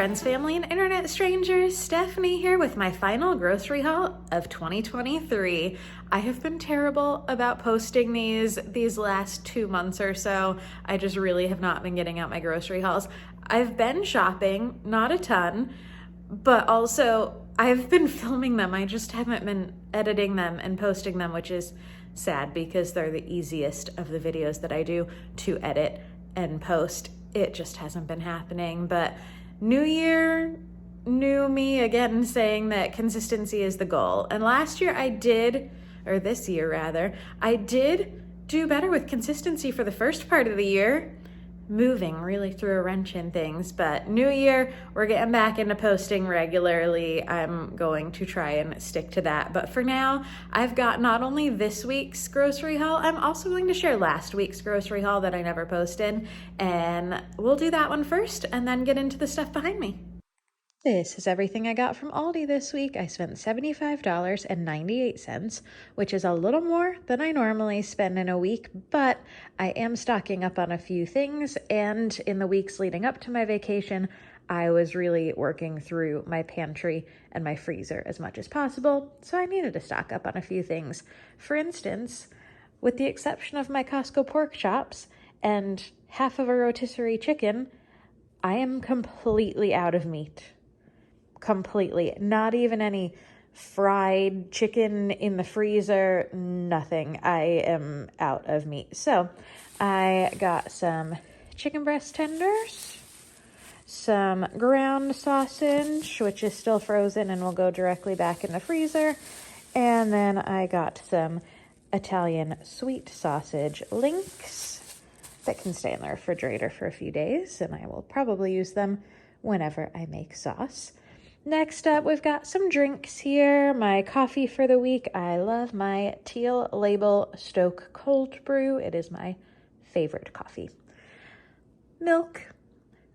friends, family, and internet strangers. Stephanie here with my final grocery haul of 2023. I have been terrible about posting these last 2 months or so. I just really have not been getting out my grocery hauls. I've been shopping, not a ton, but also I've been filming them. I just haven't been editing them and posting them, which is sad because they're the easiest of the videos that I do to edit and post. It just hasn't been happening. But new year, new me again, saying that consistency is the goal. And last year I did, or this year rather, I did do better with consistency for the first part of the year. Moving really threw a wrench in things, but new year, we're getting back into posting regularly. I'm going to try and stick to that. But for now, I've got not only this week's grocery haul, I'm also going to share last week's grocery haul that I never posted. And we'll do that one first and then get into the stuff behind me. This is everything I got from Aldi this week. I spent $75.98, which is a little more than I normally spend in a week, but I am stocking up on a few things, and in the weeks leading up to my vacation, I was really working through my pantry and my freezer as much as possible, so I needed to stock up on a few things. For instance, with the exception of my Costco pork chops and half of a rotisserie chicken, I am completely out of meat. Completely. Not even any fried chicken in the freezer, nothing. I am out of meat. So I got some chicken breast tenders, some ground sausage, which is still frozen and will go directly back in the freezer. And then I got some Italian sweet sausage links that can stay in the refrigerator for a few days, and I will probably use them whenever I make sauce. Next up, we've got some drinks here. My coffee for the week. I love my Teal Label Stoke Cold Brew. It is my favorite coffee. Milk.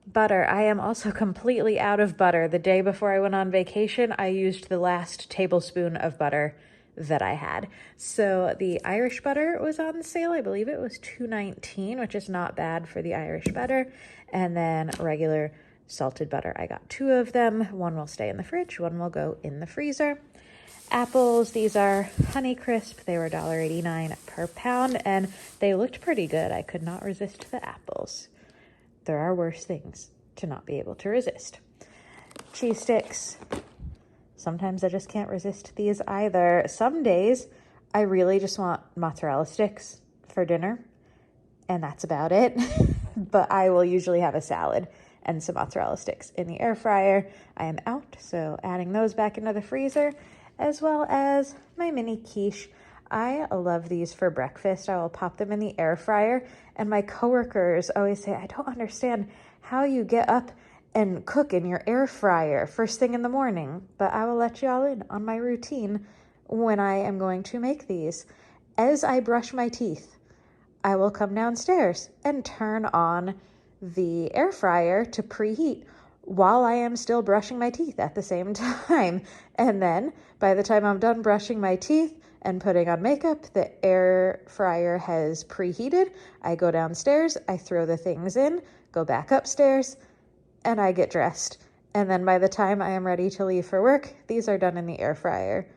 Butter. I am also completely out of butter. The day before I went on vacation, I used the last tablespoon of butter that I had. So the Irish butter was on sale. I believe it was $2.19, which is not bad for the Irish butter. And then regular salted butter. I got 2 of them. One will stay in the fridge, one will go in the freezer. Apples, these are Honeycrisp. They were $1.89 per pound, and they looked pretty good. I could not resist the apples. There are worse things to not be able to resist. Cheese sticks. Sometimes I just can't resist these either. Some days I really just want mozzarella sticks for dinner, and that's about it. But I will usually have a salad and some mozzarella sticks in the air fryer. I am out, so adding those back into the freezer, as well as my mini quiche. I love these for breakfast. I will pop them in the air fryer, and my coworkers always say, I don't understand how you get up and cook in your air fryer first thing in the morning, but I will let you all in on my routine when I am going to make these. As I brush my teeth, I will come downstairs and turn on the air fryer to preheat while I am still brushing my teeth at the same time. And then by the time I'm done brushing my teeth and putting on makeup, the air fryer has preheated. I go downstairs, I throw the things in, go back upstairs, and I get dressed. And then by the time I am ready to leave for work, these are done in the air fryer.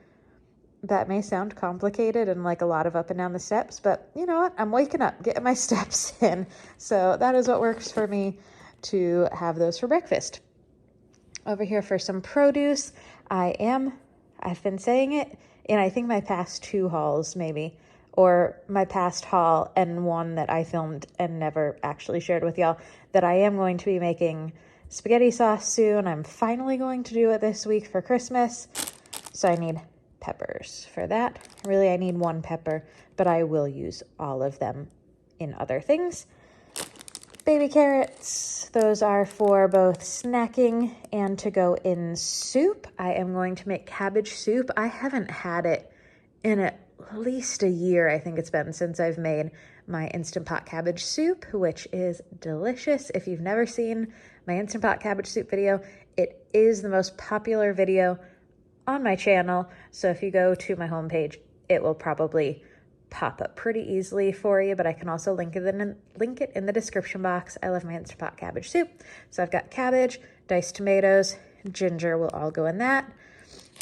That may sound complicated and like a lot of up and down the steps, but you know what? I'm waking up, getting my steps in. So that is what works for me to have those for breakfast. Over here for some produce, I've been saying it in I think my past 2 hauls maybe, or my past haul and one that I filmed and never actually shared with y'all, that I am going to be making spaghetti sauce soon. I'm finally going to do it this week for Christmas. So I need peppers for that. Really, I need 1 pepper, but I will use all of them in other things. Baby carrots, those are for both snacking and to go in soup. I am going to make cabbage soup. I haven't had it in at least a year. I think it's been since I've made my Instant Pot cabbage soup, which is delicious. If you've never seen my Instant Pot cabbage soup video, it is the most popular video on my channel. So if you go to my homepage, it will probably pop up pretty easily for you, but I can also link it in the description box. I love my Instant Pot cabbage soup. So I've got cabbage, diced tomatoes, ginger will all go in that.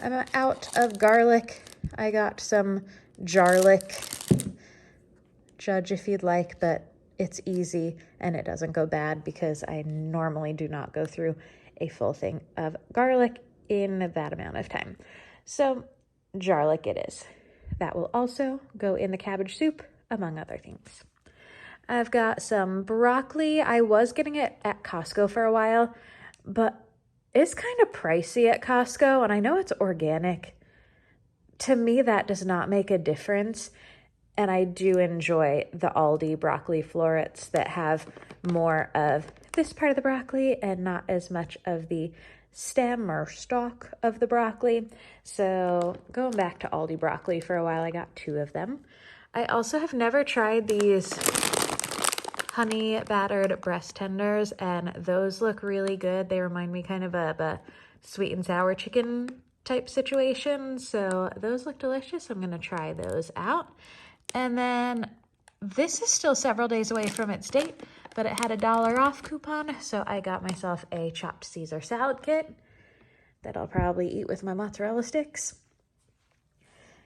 I'm out of garlic. I got some jarlic. Judge if you'd like, but it's easy and it doesn't go bad because I normally do not go through a full thing of garlic in that amount of time. So jarlic it is. That will also go in the cabbage soup, among other things. I've got some broccoli. I was getting it at Costco for a while, but it's kind of pricey at Costco, and I know it's organic. To me, that does not make a difference, and I do enjoy the Aldi broccoli florets that have more of this part of the broccoli and not as much of the stem or stalk of the broccoli. So going back to Aldi broccoli for a while, I got 2 of them. I also have never tried these honey battered breast tenders, and those look really good. They remind me kind of a sweet and sour chicken type situation. So those look delicious. I'm going to try those out. And then this is still several days away from its date, but it had a $1 off coupon. So I got myself a chopped Caesar salad kit that I'll probably eat with my mozzarella sticks.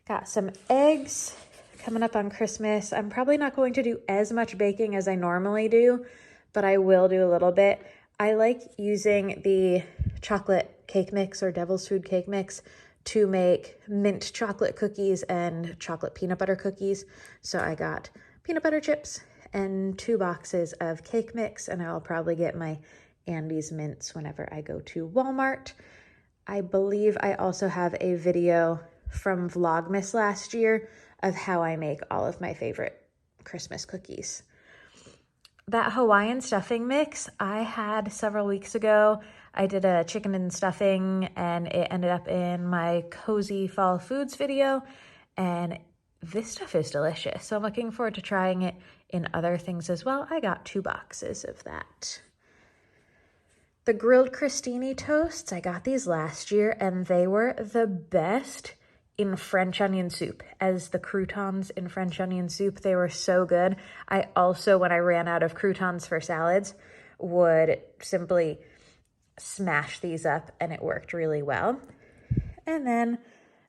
Got some eggs. Coming up on Christmas, I'm probably not going to do as much baking as I normally do, but I will do a little bit. I like using the chocolate cake mix or devil's food cake mix to make mint chocolate cookies and chocolate peanut butter cookies. So I got peanut butter chips and 2 boxes of cake mix, and I'll probably get my Andes mints whenever I go to Walmart. I believe I also have a video from Vlogmas last year of how I make all of my favorite Christmas cookies. That Hawaiian stuffing mix I had several weeks ago. I did a chicken and stuffing and it ended up in my Cozy Fall Foods video, and this stuff is delicious. So I'm looking forward to trying it in other things as well. I got 2 boxes of that. The grilled crostini toasts, I got these last year and they were the best in French onion soup. As the croutons in French onion soup, they were so good. I also, when I ran out of croutons for salads, would simply smash these up and it worked really well. And then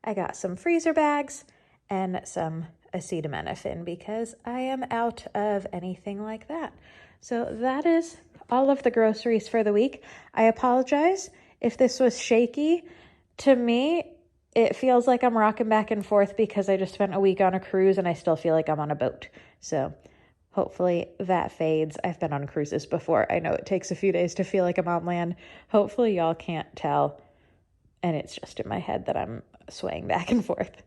I got some freezer bags and some acetaminophen because I am out of anything like that. So that is all of the groceries for the week. I apologize if this was shaky. To me, it feels like I'm rocking back and forth because I just spent a week on a cruise and I still feel like I'm on a boat. So hopefully that fades. I've been on cruises before. I know it takes a few days to feel like I'm on land. Hopefully y'all can't tell. And it's just in my head that I'm swaying back and forth.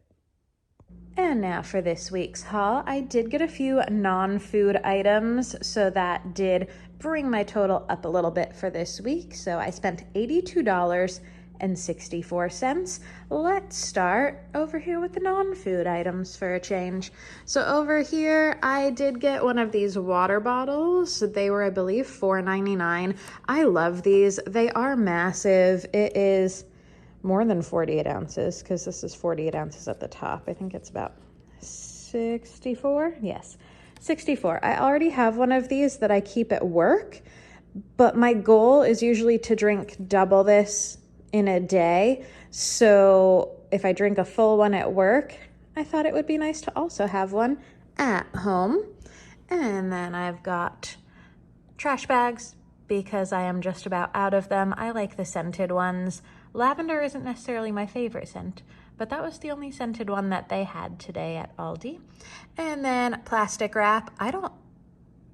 And now for this week's haul. I did get a few non-food items, so that did bring my total up a little bit for this week. So I spent $82.64. Let's start over here with the non-food items for a change. So over here, I did get one of these water bottles. They were, I believe, $4.99. I love these. They are massive. It is more than 48 ounces because this is 48 ounces at the top. I think it's about 64. Yes, 64. I already have one of these that I keep at work, but my goal is usually to drink double this in a day. So if I drink a full one at work, I thought it would be nice to also have one at home. And then I've got trash bags because I am just about out of them. I like the scented ones. Lavender isn't necessarily my favorite scent, but that was the only scented one that they had today at Aldi. And then plastic wrap. I don't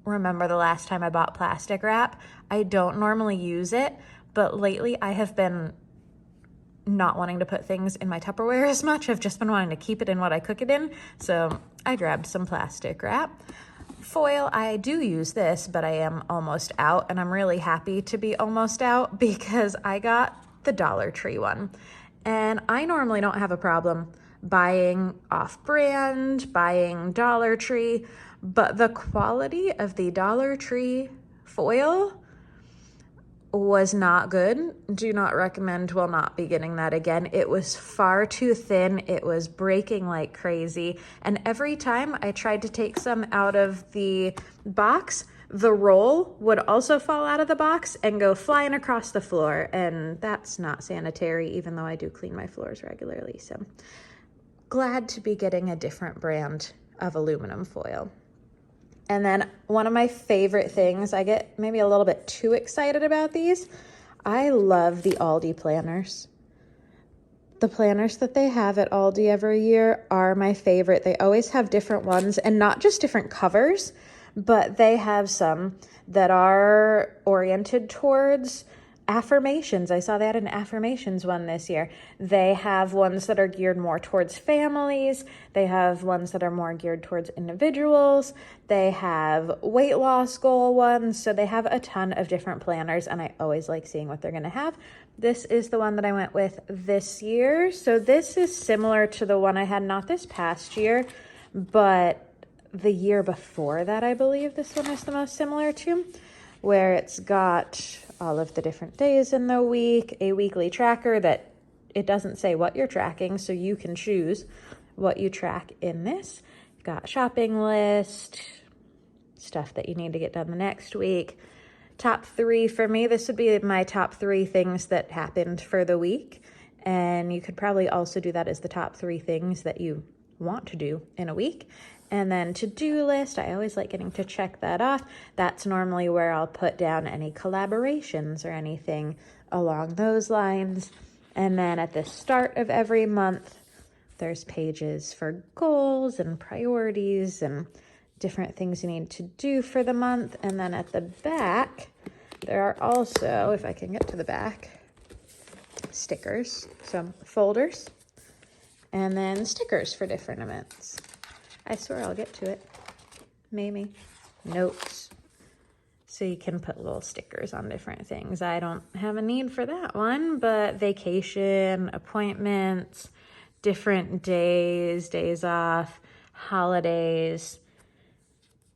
remember the last time I bought plastic wrap. I don't normally use it, but lately I have been not wanting to put things in my Tupperware as much. I've just been wanting to keep it in what I cook it in. So I grabbed some plastic wrap. Foil, I do use this, but I am almost out, and I'm really happy to be almost out because I got the Dollar Tree one. And I normally don't have a problem buying off-brand, buying Dollar Tree, but the quality of the Dollar Tree foil was not good. Do not recommend, will not be getting that again. It was far too thin. It was breaking like crazy. And every time I tried to take some out of the box, the roll would also fall out of the box and go flying across the floor, and that's not sanitary, even though I do clean my floors regularly. So glad to be getting a different brand of aluminum foil. And then one of my favorite things, I get maybe a little bit too excited about these. I love the Aldi planners. The planners that they have at Aldi every year are my favorite. They always have different ones, and not just different covers, but they have some that are oriented towards affirmations. I saw they had an affirmations one this year. They have ones that are geared more towards families. They have ones that are more geared towards individuals. They have weight loss goal ones. So they have a ton of different planners, and I always like seeing what they're going to have. This is the one that I went with this year. So this is similar to the one I had not this past year, but the year before that, I believe this one is the most similar to, where it's got all of the different days in the week, a weekly tracker that it doesn't say what you're tracking, so you can choose what you track in this. You've got shopping list, stuff that you need to get done the next week. Top 3 for me, this would be my top 3 things that happened for the week. And you could probably also do that as the top 3 things that you want to do in a week. And then to-do list, I always like getting to check that off. That's normally where I'll put down any collaborations or anything along those lines. And then at the start of every month, there's pages for goals and priorities and different things you need to do for the month. And then at the back, there are also, if I can get to the back, stickers, some folders, and then stickers for different events. I swear I'll get to it. Maybe. Notes. So you can put little stickers on different things. I don't have a need for that one, but vacation, appointments, different days, days off, holidays,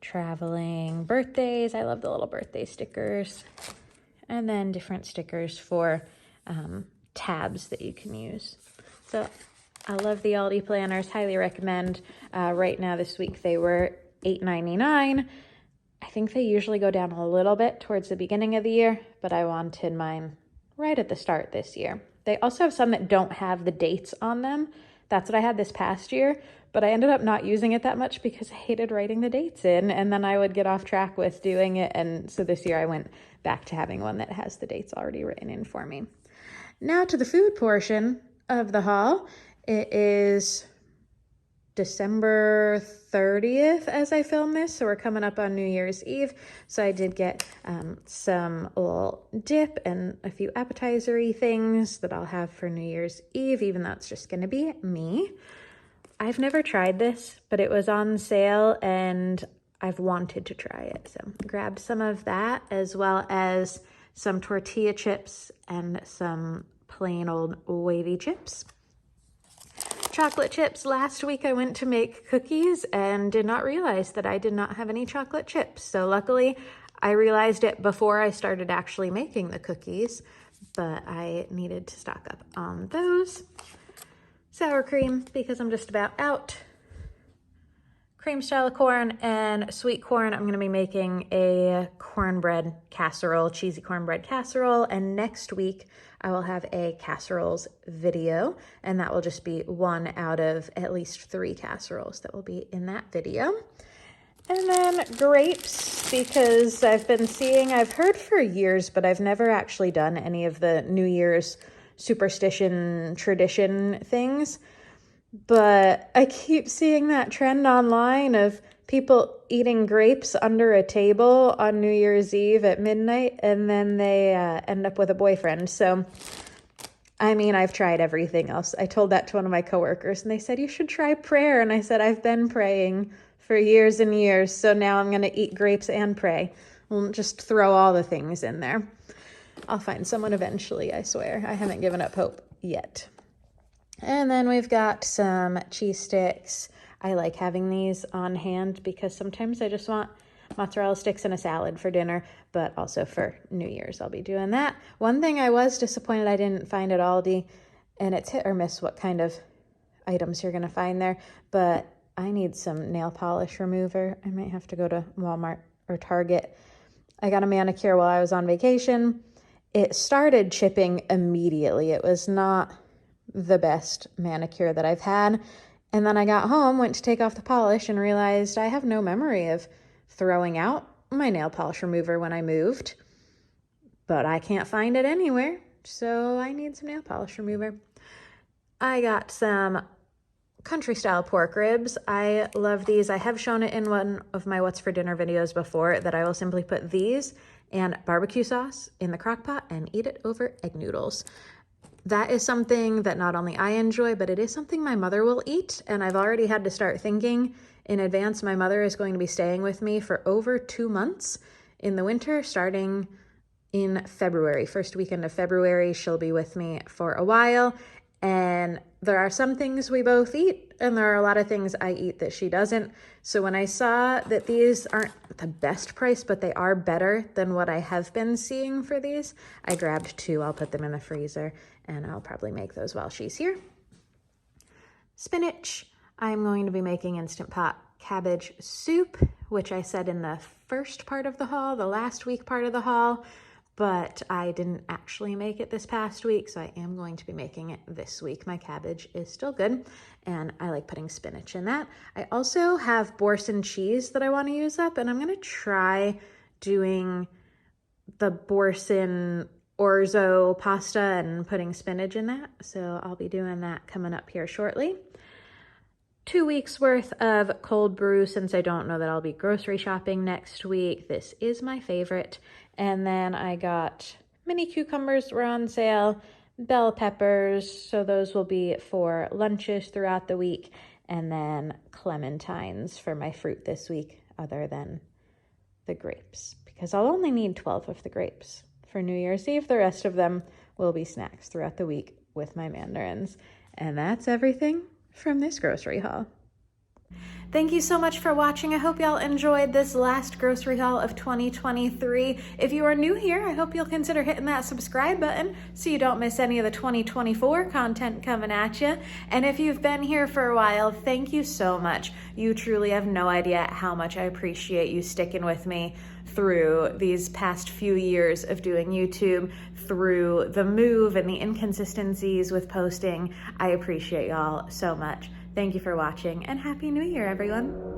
traveling, birthdays. I love the little birthday stickers. And then different stickers for tabs that you can use. So I love the Aldi planners, highly recommend. Right now this week they were $8.99. I think they usually go down a little bit towards the beginning of the year, but I wanted mine right at the start this year. They also have some that don't have the dates on them. That's what I had this past year, but I ended up not using it that much because I hated writing the dates in, and then I would get off track with doing it. And so this year I went back to having one that has the dates already written in for me. Now to the food portion of the haul. It is December 30th as I film this, so we're coming up on New Year's Eve. So I did get some little dip and a few appetizer-y things that I'll have for New Year's Eve, even though it's just going to be me. I've never tried this, but it was on sale and I've wanted to try it. So grabbed some of that, as well as some tortilla chips and some plain old wavy chips. Chocolate chips. Last week I went to make cookies and did not realize that I did not have any chocolate chips. So luckily I realized it before I started actually making the cookies, but I needed to stock up on those. Sour cream, because I'm just about out. Cream style corn and sweet corn. I'm going to be making a cornbread casserole, cheesy cornbread casserole. And next week I will have a casseroles video, and that will just be one out of at least 3 casseroles that will be in that video. And then grapes, because I've heard for years, but I've never actually done any of the New Year's superstition tradition things. But I keep seeing that trend online of people eating grapes under a table on New Year's Eve at midnight, and then they end up with a boyfriend. So, I mean, I've tried everything else. I told that to one of my coworkers, and they said, you should try prayer. And I said, I've been praying for years and years, so now I'm going to eat grapes and pray. We'll just throw all the things in there. I'll find someone eventually, I swear. I haven't given up hope yet. And then we've got some cheese sticks. I like having these on hand because sometimes I just want mozzarella sticks and a salad for dinner, but also for New Year's I'll be doing that. One thing I was disappointed I didn't find at Aldi, and it's hit or miss what kind of items you're going to find there, but I need some nail polish remover. I might have to go to Walmart or Target. I got a manicure while I was on vacation. It started chipping immediately. It was not the best manicure that I've had. And then I got home, went to take off the polish, and realized I have no memory of throwing out my nail polish remover when I moved. But I can't find it anywhere, so I need some nail polish remover. I got some country style pork ribs. I love these. I have shown it in one of my What's for Dinner videos before that I will simply put these and barbecue sauce in the crock pot and eat it over egg noodles. That is something that not only I enjoy, but it is something my mother will eat. And I've already had to start thinking in advance. My mother is going to be staying with me for over 2 months in the winter, starting in February. First weekend of February, she'll be with me for a while. And there are some things we both eat, and there are a lot of things I eat that she doesn't. So when I saw that these aren't the best price, but they are better than what I have been seeing for these, I grabbed 2. I'll put them in the freezer, and I'll probably make those while she's here. Spinach. I'm going to be making Instant Pot cabbage soup, which I said in the first part of the haul, the last week part of the haul, but I didn't actually make it this past week, so I am going to be making it this week. My cabbage is still good, and I like putting spinach in that. I also have Boursin cheese that I want to use up, and I'm going to try doing the Boursin orzo pasta and putting spinach in that, so I'll be doing that coming up here shortly. 2 weeks worth of cold brew since I don't know that I'll be grocery shopping next week. This is my favorite. And then I got mini cucumbers were on sale, bell peppers, so those will be for lunches throughout the week, and then clementines for my fruit this week other than the grapes, because I'll only need 12 of the grapes for New Year's Eve. The rest of them will be snacks throughout the week with my mandarins. And that's everything from this grocery haul. Thank you so much for watching. I hope y'all enjoyed this last grocery haul of 2023. If you are new here, I hope you'll consider hitting that subscribe button so you don't miss any of the 2024 content coming at you. And if you've been here for a while, thank you so much. You truly have no idea how much I appreciate you sticking with me through these past few years of doing YouTube, through the move and the inconsistencies with posting. I appreciate y'all so much. Thank you for watching, and Happy New Year, everyone.